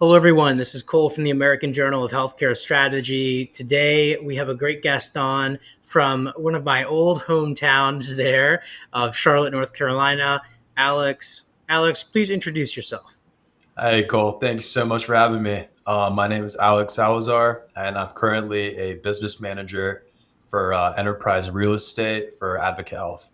Hello, everyone. This is Cole from the American Journal of Healthcare Strategy. Today, we have a great guest on from one of my old hometowns there of Charlotte, North Carolina, Alex. Alex, please introduce yourself. Hey, Cole. Thanks so much for having me. My name is Alex Salazar, and I'm currently a business manager for enterprise real estate for Advocate Health.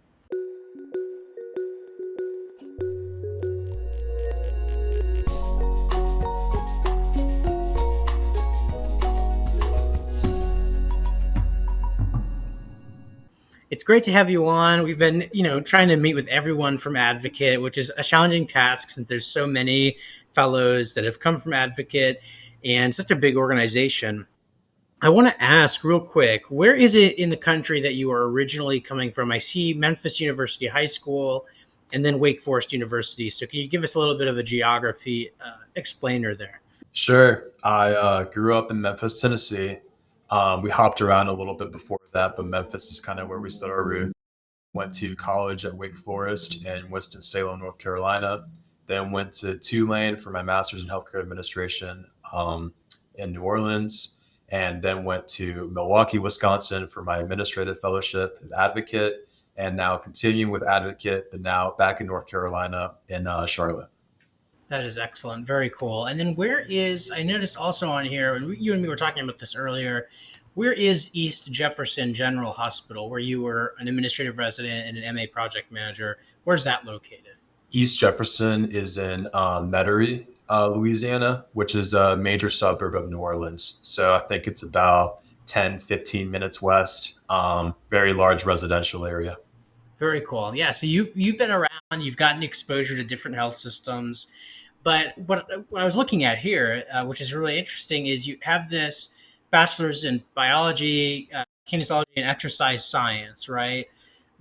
It's great to have you on. We've been, trying to meet with everyone from Advocate, which is a challenging task since there's so many fellows that have come from Advocate and such a big organization. I want to ask real quick, where is it in the country that you are originally coming from? I see Memphis University High School and then Wake Forest University. So can you give us a little bit of a geography explainer there? Sure. I grew up in Memphis, Tennessee. We hopped around a little bit before that, but Memphis is kind of where we set our roots. Went to college at Wake Forest in Winston-Salem, North Carolina. Then went to Tulane for my master's in healthcare administration in New Orleans. And then went to Milwaukee, Wisconsin for my administrative fellowship at Advocate. And now continuing with Advocate, but now back in North Carolina in Charlotte. That is excellent. Very cool. And then I noticed also on here, and you and me were talking about this earlier, where is East Jefferson General Hospital, where you were an administrative resident and an MA project manager? Where's that located? East Jefferson is in Metairie, Louisiana, which is a major suburb of New Orleans. So I think it's about 10, 15 minutes west. Very large residential area. Very cool. Yeah. So you've been around. You've gotten exposure to different health systems. But what I was looking at here, which is really interesting, is you have this bachelor's in biology, kinesiology, and exercise science, right?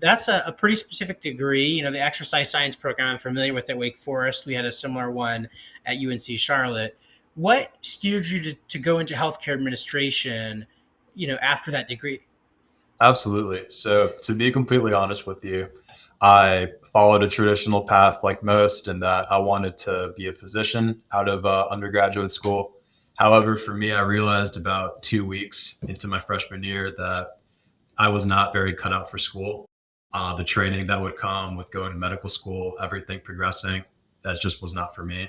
That's a pretty specific degree. The exercise science program I'm familiar with at Wake Forest. We had a similar one at UNC Charlotte. What steered you to go into healthcare administration, after that degree? Absolutely. So, to be completely honest with you, I followed a traditional path like most in that I wanted to be a physician out of undergraduate school. However, for me, I realized about 2 weeks into my freshman year that I was not very cut out for school. The training that would come with going to medical school, everything progressing, that just was not for me.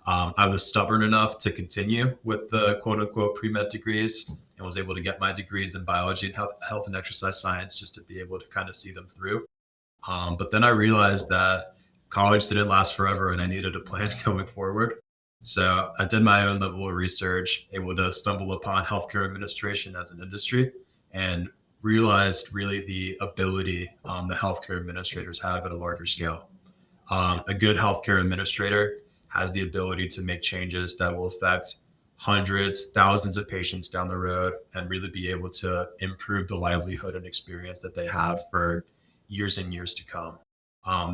I was stubborn enough to continue with the quote unquote pre med degrees and was able to get my degrees in biology and health and exercise science just to be able to kind of see them through. But then I realized that college didn't last forever and I needed a plan going forward. So I did my own level of research, able to stumble upon healthcare administration as an industry and realized really the ability the healthcare administrators have at a larger scale. A good healthcare administrator has the ability to make changes that will affect hundreds, thousands of patients down the road and really be able to improve the livelihood and experience that they have for years and years to come.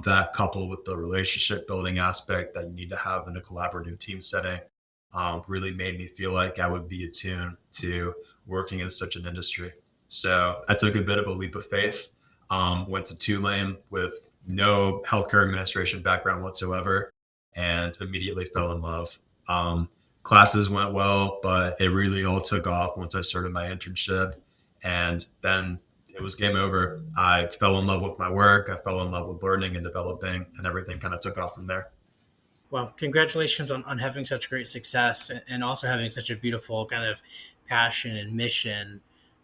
That coupled with the relationship building aspect that you need to have in a collaborative team setting really made me feel like I would be attuned to working in such an industry. So I took a bit of a leap of faith, went to Tulane with no healthcare administration background whatsoever, and immediately fell in love. Classes went well, but it really all took off once I started my internship. And then it was game over. I fell in love with my work. I fell in love with learning and developing, and everything kind of took off from there. Well, congratulations on having such great success and also having such a beautiful kind of passion and mission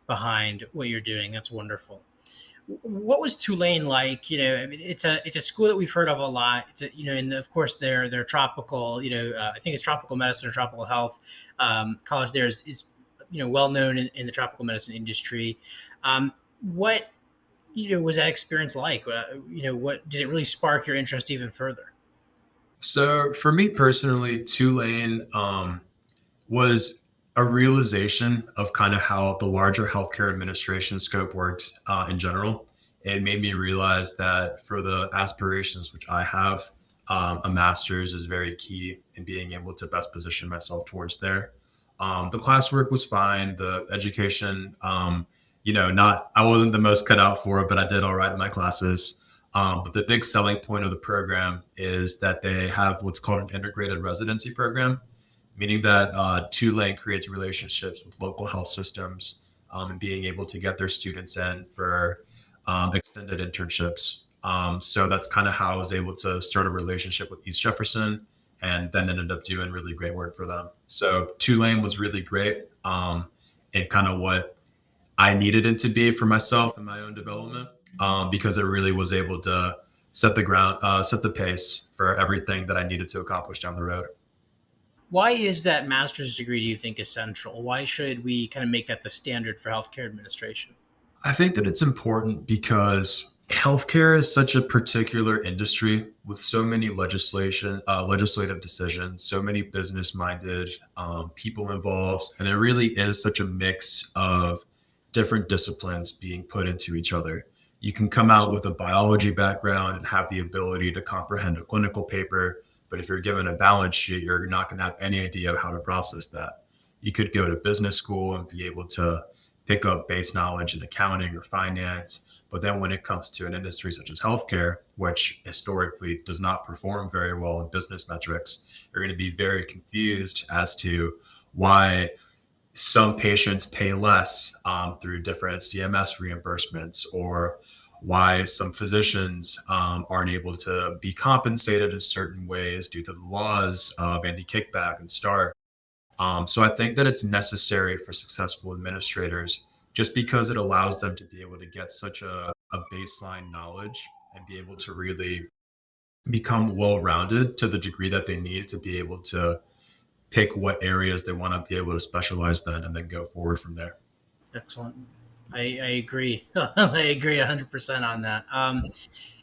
behind what you're doing. That's wonderful. What was Tulane like? I mean, it's a school that we've heard of a lot. And of course they're tropical. I think it's tropical medicine or tropical health. College there is well known in the tropical medicine industry. What was that experience like? What did it really spark your interest even further? So for me personally, Tulane was a realization of kind of how the larger healthcare administration scope worked in general. It made me realize that for the aspirations which I have, a master's is very key in being able to best position myself towards there. The classwork was fine. The education, not I wasn't the most cut out for it, but I did all right in my classes. But the big selling point of the program is that they have what's called an integrated residency program, meaning that Tulane creates relationships with local health systems and being able to get their students in for extended internships. So that's kind of how I was able to start a relationship with East Jefferson and then ended up doing really great work for them. So Tulane was really great and kind of what I needed it to be for myself and my own development because it really was able to set the pace for everything that I needed to accomplish down the road. Why is that master's degree, do you think, essential? Why should we kind of make that the standard for healthcare administration? I think that it's important because healthcare is such a particular industry with so many legislative decisions, so many business-minded people involved, and it really is such a mix of different disciplines being put into each other. You can come out with a biology background and have the ability to comprehend a clinical paper, but if you're given a balance sheet, you're not going to have any idea of how to process that. You could go to business school and be able to pick up base knowledge in accounting or finance. But then when it comes to an industry such as healthcare, which historically does not perform very well in business metrics, you're going to be very confused as to why some patients pay less through different CMS reimbursements or why some physicians aren't able to be compensated in certain ways due to the laws of anti-kickback and STAR. So I think that it's necessary for successful administrators just because it allows them to be able to get such a baseline knowledge and be able to really become well rounded to the degree that they need to be able to pick what areas they want to be able to specialize then and then go forward from there. Excellent. I agree. I agree 100% on that.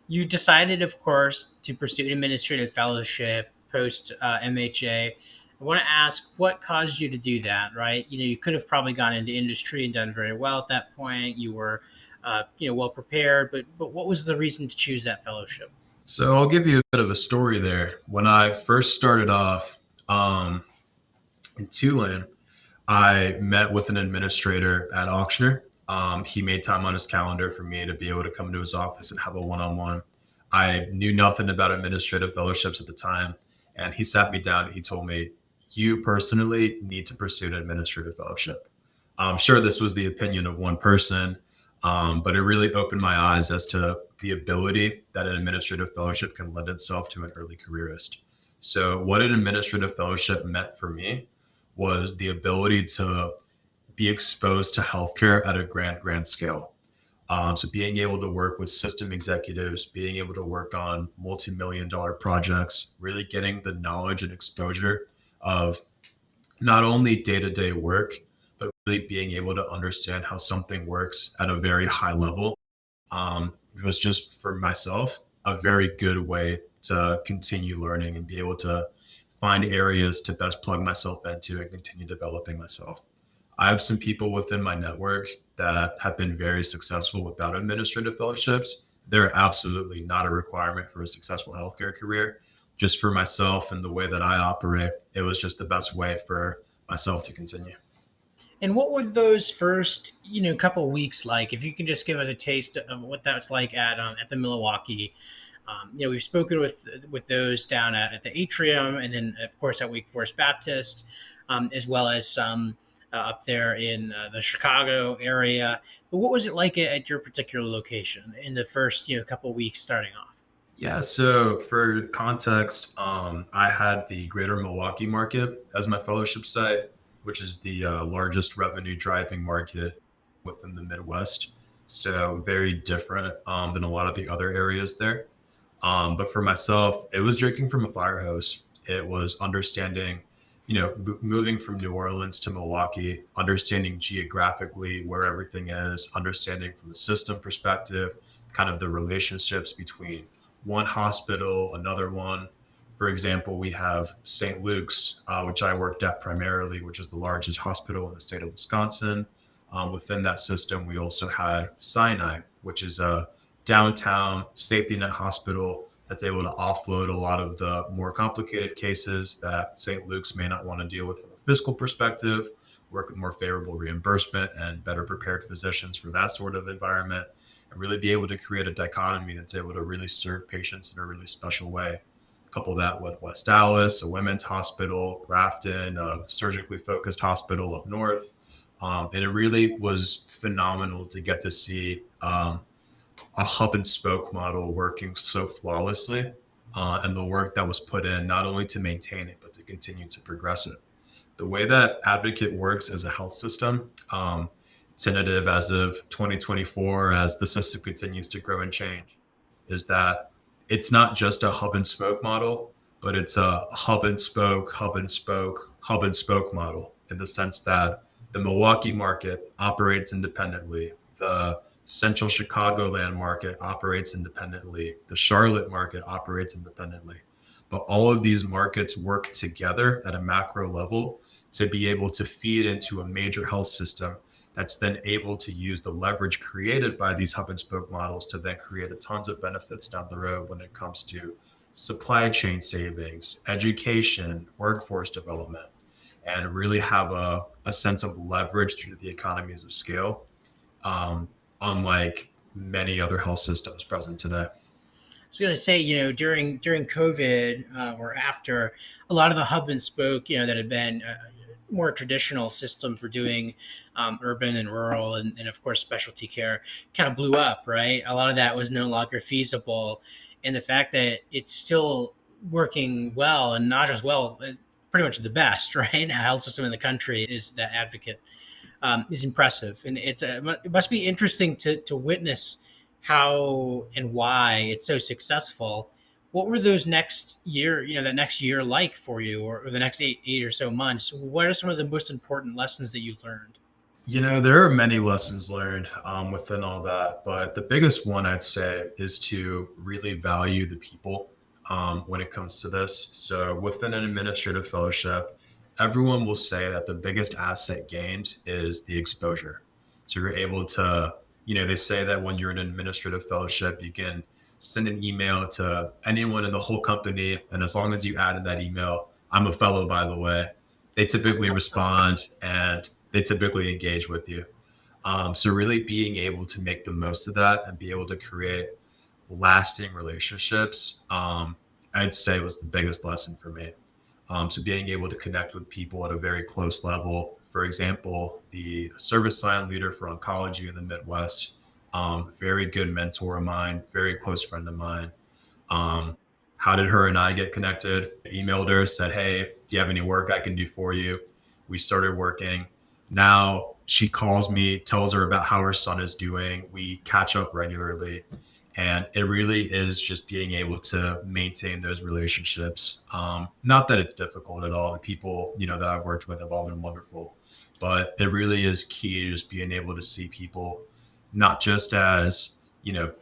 You decided, of course, to pursue an administrative fellowship post MHA. I want to ask what caused you to do that, right? You could have probably gone into industry and done very well at that point. You were, well prepared, but what was the reason to choose that fellowship? So I'll give you a bit of a story there. When I first started off um, in Tulane, I met with an administrator at Auctioner. He made time on his calendar for me to be able to come to his office and have a one on one. I knew nothing about administrative fellowships at the time. And he sat me down and he told me, you personally need to pursue an administrative fellowship. I'm sure this was the opinion of one person, but it really opened my eyes as to the ability that an administrative fellowship can lend itself to an early careerist. So, what an administrative fellowship meant for me was the ability to be exposed to healthcare at a grand scale. So being able to work with system executives, being able to work on multi-million dollar projects, really getting the knowledge and exposure of not only day-to-day work, but really being able to understand how something works at a very high level was just for myself a very good way to continue learning and be able to find areas to best plug myself into and continue developing myself. I have some people within my network that have been very successful without administrative fellowships. They're absolutely not a requirement for a successful healthcare career. Just for myself and the way that I operate, it was just the best way for myself to continue. And what were those first, couple of weeks like? If you can just give us a taste of what that's like at the Milwaukee. We've spoken with those down at the atrium, and then of course at Wake Forest Baptist, as well as some up there in the Chicago area. But what was it like at your particular location in the first couple of weeks starting off? Yeah, so for context, I had the Greater Milwaukee market as my fellowship site, which is the largest revenue driving market within the Midwest. So very different than a lot of the other areas there. But for myself, it was drinking from a fire hose. It was understanding, moving from New Orleans to Milwaukee, understanding geographically where everything is, understanding from a system perspective, kind of the relationships between one hospital, another one. For example, we have St. Luke's, which I worked at primarily, which is the largest hospital in the state of Wisconsin. Within that system, we also had Sinai, which is a downtown safety net hospital that's able to offload a lot of the more complicated cases that St. Luke's may not want to deal with from a fiscal perspective, work with more favorable reimbursement and better prepared physicians for that sort of environment, and really be able to create a dichotomy that's able to really serve patients in a really special way. Couple that with West Dallas, a women's hospital, Grafton, a surgically focused hospital up north. And it really was phenomenal to get to see a hub and spoke model working so flawlessly, and the work that was put in not only to maintain it, but to continue to progress it. The way that Advocate works as a health system, tentative as of 2024, as the system continues to grow and change, is that it's not just a hub and spoke model, but it's a hub and spoke, hub and spoke, hub and spoke model in the sense that the Milwaukee market operates independently. The Central Chicagoland market operates independently. The Charlotte market operates independently. But all of these markets work together at a macro level to be able to feed into a major health system that's then able to use the leverage created by these hub and spoke models to then create a tons of benefits down the road when it comes to supply chain savings, education, workforce development, and really have a sense of leverage through the economies of scale, um, unlike many other health systems present today. I was going to say, during COVID or after, a lot of the hub and spoke, that had been more traditional systems for doing urban and rural, and of course specialty care, kind of blew up. Right, a lot of that was no longer feasible, and the fact that it's still working well, and not just well, pretty much the best, right, health system in the country is that Advocate, is impressive, and it must be interesting to witness how and why it's so successful. What were those next year, that next year like for you, or the next eight or so months? What are some of the most important lessons that you learned? There are many lessons learned within all that, but the biggest one I'd say is to really value the people when it comes to this. So, within an administrative fellowship, everyone will say that the biggest asset gained is the exposure. So, you're able to, they say that when you're in an administrative fellowship, you can send an email to anyone in the whole company. And as long as you add in that email, I'm a fellow, by the way, they typically respond and they typically engage with you. So really being able to make the most of that and be able to create lasting relationships, I'd say was the biggest lesson for me. So being able to connect with people at a very close level. For example, the service line leader for oncology in the Midwest, very good mentor of mine, very close friend of mine. Um, how did her and I get connected? I emailed her, said, "Hey, do you have any work I can do for you?" We started working. Now she calls me, tells her about how her son is doing. We catch up regularly. And it really is just being able to maintain those relationships. Not that it's difficult at all. The people, that I've worked with have all been wonderful, but it really is key to just being able to see people, not just as,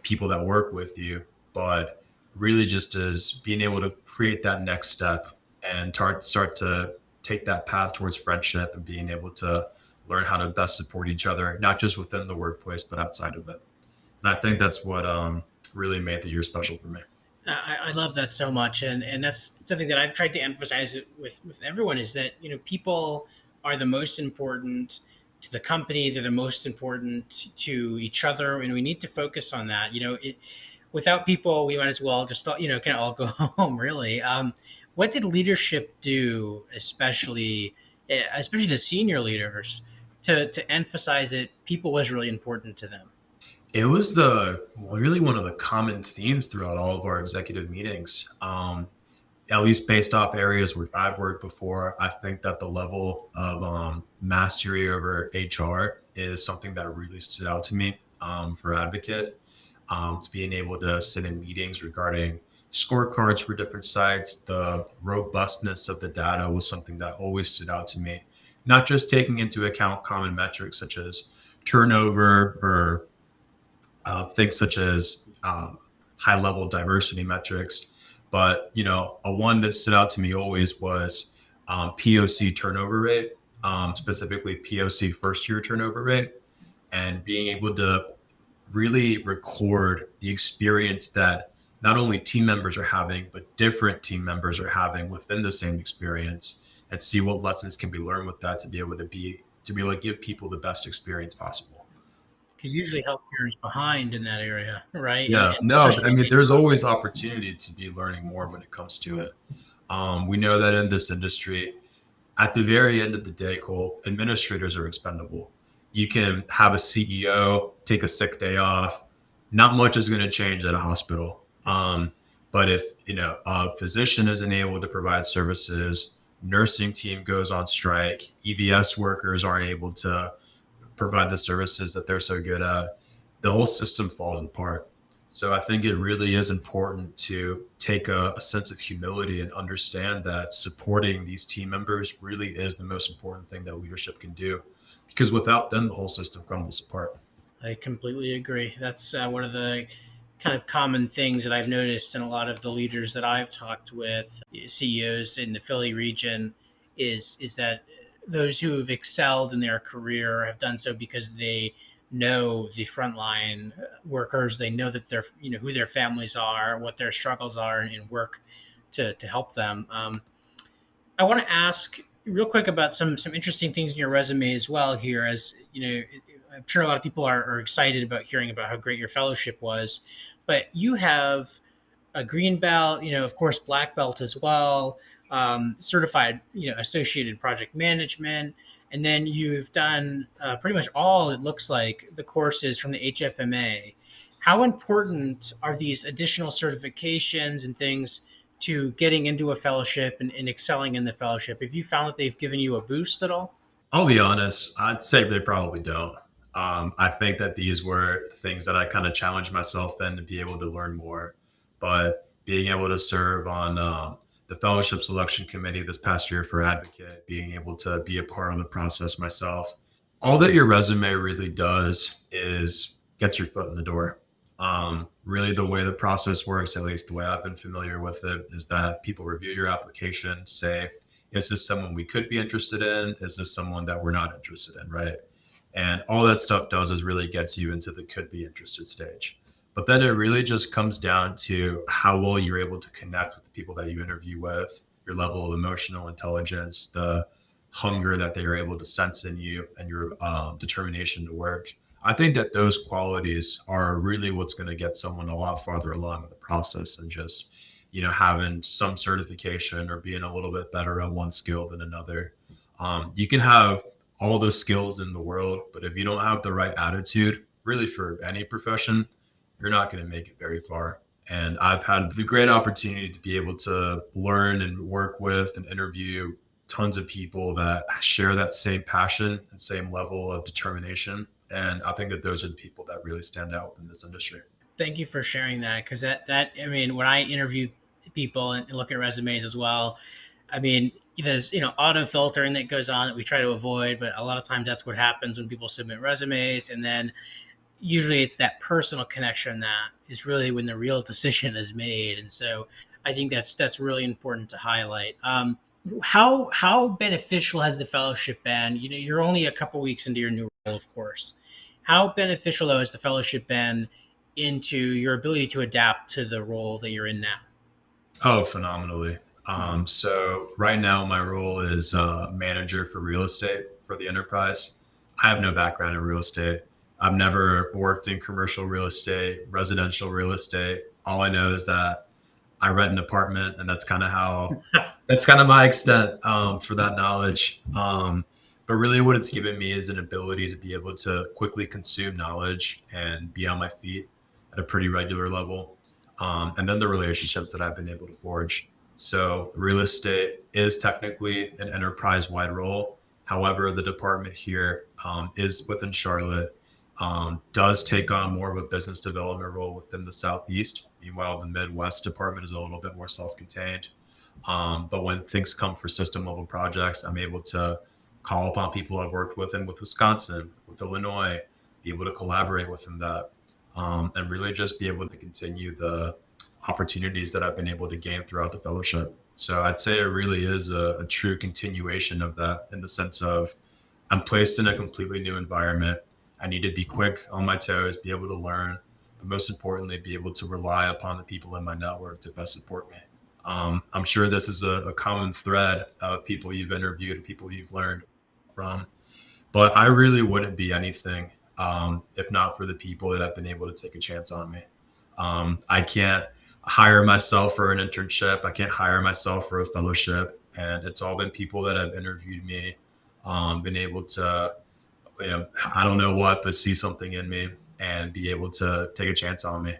people that work with you, but really just as being able to create that next step and start to take that path towards friendship and being able to learn how to best support each other, not just within the workplace, but outside of it. And I think that's what really made the year special for me. I love that so much, and that's something that I've tried to emphasize with everyone, is that people are the most important to the company. They're the most important to each other, and we need to focus on that. Without people, we might as well just kind of all go home. Really, what did leadership do, especially the senior leaders, to emphasize that people was really important to them? It was really one of the common themes throughout all of our executive meetings. At least based off areas where I've worked before, I think that the level of mastery over HR is something that really stood out to me for Advocate. To being able to sit in meetings regarding scorecards for different sites, the robustness of the data was something that always stood out to me. Not just taking into account common metrics such as turnover or things such as high level diversity metrics. But, a one that stood out to me always was POC turnover rate, specifically POC first year turnover rate, and being able to really record the experience that not only team members are having, but different team members are having within the same experience, and see what lessons can be learned with that to be able to give people the best experience possible. because usually healthcare is behind in that area, right? Yeah, And no, especially I in mean, major there's always hospitals. opportunity to be learning more when it comes to it. We know that in this industry, at the very end of the day, Cole, administrators are expendable. You can have a CEO take a sick day off. Not much is going to change at a hospital. But if a physician isn't able to provide services, nursing team goes on strike, EVS workers aren't able to provide the services that they're so good at, the whole system falls apart. So I think it really is important to take a sense of humility and understand that supporting these team members really is the most important thing that leadership can do, because without them, the whole system crumbles apart. I completely agree. That's one of the kind of common things that I've noticed in a lot of the leaders that I've talked with, CEOs in the Philly region, is that those who have excelled in their career have done so because they know the frontline workers. They know that they're who their families are, what their struggles are, and work to help them. I want to ask real quick about some interesting things in your resume as well. Here, as you know, I'm sure a lot of people are excited about hearing about how great your fellowship was, but you have a green belt, of course, black belt as well, certified, associate in project management, and then you've done pretty much all it looks like the courses from the HFMA. How important are these additional certifications and things to getting into a fellowship and excelling in the fellowship? Have you found that they've given you a boost at all? I'll be honest, I'd say they probably don't. I think that these were things that I kind of challenged myself in to be able to learn more. But being able to serve on the fellowship selection committee this past year for Advocate, being able to be a part of the process myself, all that your resume really does is gets your foot in the door. Really, the way the process works, at least the way I've been familiar with it, is that people review your application, say, is this someone we could be interested in? Is this someone that we're not interested in? Right. And all that stuff does is really gets you into the could be interested stage. But then it really just comes down to how well you're able to connect with the people that you interview with, your level of emotional intelligence, the hunger that they are able to sense in you, and your determination to work. I think that those qualities are really what's going to get someone a lot farther along in the process than just having some certification or being a little bit better at one skill than another. You can have all the skills in the world, but if you don't have the right attitude, really for any profession, you're not going to make it very far. And I've had the great opportunity to be able to learn and work with and interview tons of people that share that same passion and same level of determination. And I think that those are the people that really stand out in this industry. Thank you for sharing that, because that I mean, when I interview people and look at resumes as well, I mean, there's auto filtering that goes on that we try to avoid, but a lot of times that's what happens when people submit resumes, and then usually it's that personal connection that is really when the real decision is made. And so I think that's really important to highlight. How beneficial has the fellowship been? You're only a couple weeks into your new role, of course. How beneficial though has the fellowship been into your ability to adapt to the role that you're in now? Oh, phenomenally. So right now my role is manager for real estate for the enterprise. I have no background in real estate. I've never worked in commercial real estate, residential real estate. All I know is that I rent an apartment, and that's kind of my extent for that knowledge. But really, what it's given me is an ability to be able to quickly consume knowledge and be on my feet at a pretty regular level. And then the relationships that I've been able to forge. So, real estate is technically an enterprise wide role. However, the department here is within Charlotte, does take on more of a business development role within the Southeast. Meanwhile, the Midwest department is a little bit more self contained. But when things come for system level projects, I'm able to call upon people I've worked with Wisconsin, with Illinois, be able to collaborate with them that, and really just be able to continue the opportunities that I've been able to gain throughout the fellowship. So I'd say it really is a true continuation of that in the sense of I'm placed in a completely new environment. I need to be quick on my toes, be able to learn, but most importantly, be able to rely upon the people in my network to best support me. I'm sure this is a common thread of people you've interviewed and people you've learned from, but I really wouldn't be anything if not for the people that have been able to take a chance on me. I can't hire myself for an internship. I can't hire myself for a fellowship. And it's all been people that have interviewed me, been able to, I don't know what, but see something in me and be able to take a chance on me.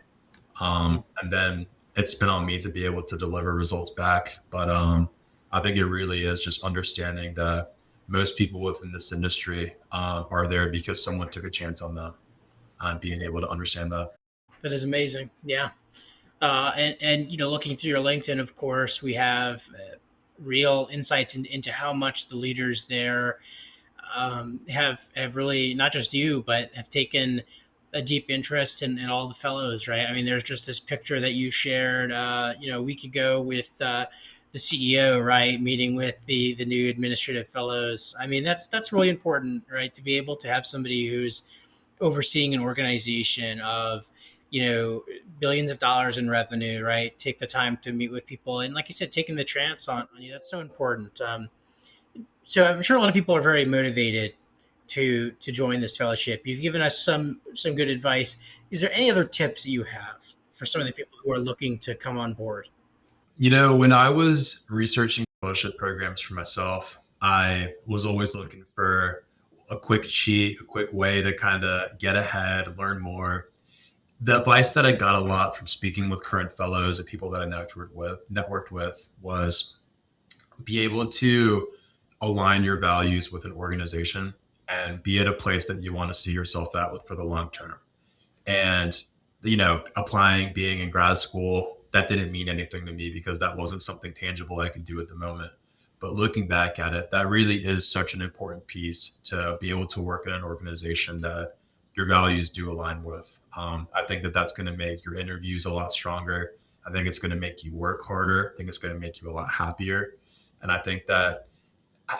And then it's been on me to be able to deliver results back. But I think it really is just understanding that most people within this industry are there because someone took a chance on them, and being able to understand that. That is amazing. Yeah. And looking through your LinkedIn, of course, we have real insights into how much the leaders there have really, not just you, but have taken a deep interest in all the fellows, right? I mean, there's just this picture that you shared, a week ago with the CEO, right, meeting with the new administrative fellows. I mean, that's really important, right, to be able to have somebody who's overseeing an organization of billions of dollars in revenue, right, take the time to meet with people, and like you said, taking the chance on you, that's so important. So I'm sure a lot of people are very motivated to join this fellowship. You've given us some good advice. Is there any other tips that you have for some of the people who are looking to come on board? When I was researching fellowship programs for myself, I was always looking for a quick cheat, a quick way to kind of get ahead, learn more. The advice that I got a lot from speaking with current fellows and people that I networked with was be able to align your values with an organization and be at a place that you want to see yourself at with for the long term. And, applying, being in grad school, that didn't mean anything to me because that wasn't something tangible I could do at the moment. But looking back at it, that really is such an important piece to be able to work in an organization that your values do align with. I think that that's going to make your interviews a lot stronger. I think it's going to make you work harder. I think it's going to make you a lot happier. And I think that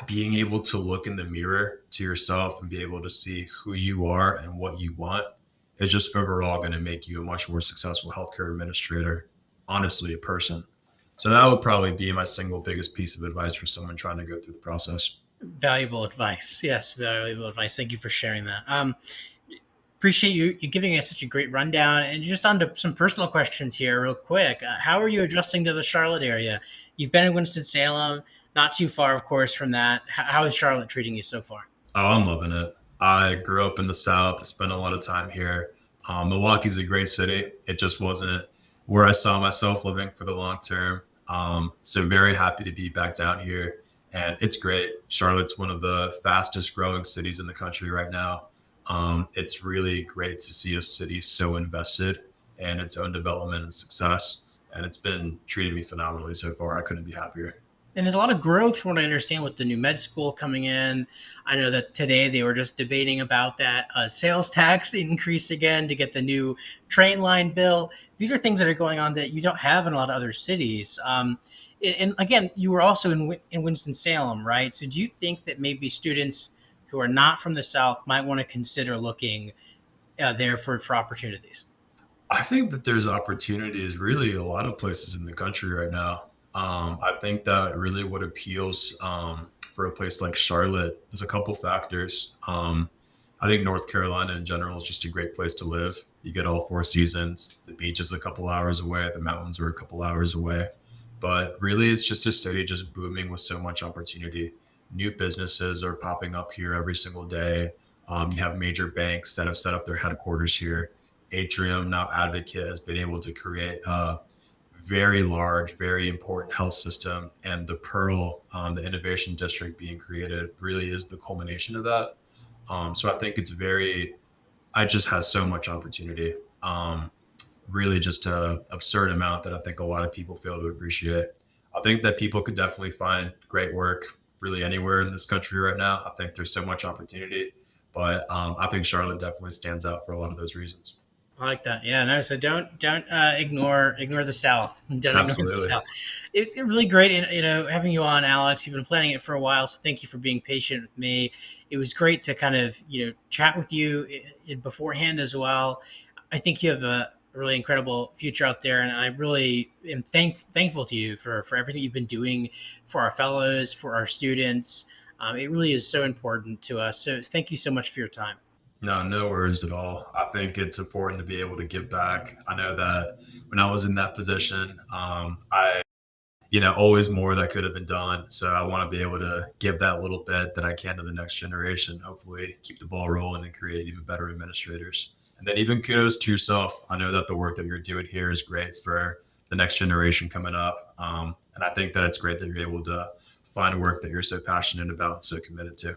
being able to look in the mirror to yourself and be able to see who you are and what you want is just overall going to make you a much more successful healthcare administrator, honestly, a person. So that would probably be my single biggest piece of advice for someone trying to go through the process. Valuable advice. Yes, valuable advice. Thank you for sharing that. Appreciate you giving us such a great rundown. And just on to some personal questions here, real quick. How are you adjusting to the Charlotte area? You've been in Winston Salem, not too far, of course, from that. How is Charlotte treating you so far? Oh, I'm loving it. I grew up in the South, spent a lot of time here. Milwaukee's a great city. It just wasn't where I saw myself living for the long term. So very happy to be back down here. And it's great. Charlotte's one of the fastest growing cities in the country right now. It's really great to see a city so invested in its own development and success. And it's been treating me phenomenally so far. I couldn't be happier. And there's a lot of growth from what I understand with the new med school coming in. I know that today they were just debating about that sales tax increase again to get the new train line bill. These are things that are going on that you don't have in a lot of other cities. And again, you were also in Winston-Salem, right? So do you think that maybe students who are not from the South might want to consider looking there for opportunities? I think that there's opportunities really a lot of places in the country right now. I think that really what appeals for a place like Charlotte is a couple factors. I think North Carolina in general is just a great place to live. You get all four seasons. The beach is a couple hours away. The mountains are a couple hours away. But really, it's just a city just booming with so much opportunity. New businesses are popping up here every single day. You have major banks that have set up their headquarters here. Atrium, now Advocate, has been able to create a very large, very important health system. And the Pearl, the innovation district being created, really is the culmination of that. So I think I just has so much opportunity. Really just a absurd amount that I think a lot of people fail to appreciate. I think that people could definitely find great work really anywhere in this country right now. I think there's so much opportunity, but I think Charlotte definitely stands out for a lot of those reasons. I like that. Yeah, no. So don't ignore the South. Don't ignore the Absolutely. South. It's really great, having you on, Alex. You've been planning it for a while, so thank you for being patient with me. It was great to kind of chat with you beforehand as well. I think you have a really incredible future out there, and I really am thankful to you for everything you've been doing for our fellows, for our students. It really is so important to us. So thank you so much for your time. No, no worries at all. I think it's important to be able to give back. I know that when I was in that position, I, always more that could have been done. So I want to be able to give that little bit that I can to the next generation. Hopefully, keep the ball rolling and create even better administrators. And then even kudos to yourself. I know that the work that you're doing here is great for the next generation coming up. And I think that it's great that you're able to find work that you're so passionate about and so committed to.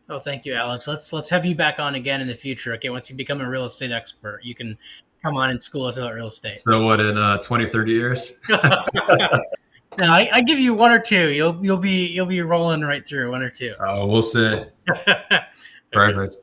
Oh, thank you, Alex. Let's have you back on again in the future. Okay, once you become a real estate expert, you can come on and school us about real estate. So what in 20, 30 years? Now, I give you one or two. You'll be rolling right through one or two. We'll see. Okay. Perfect.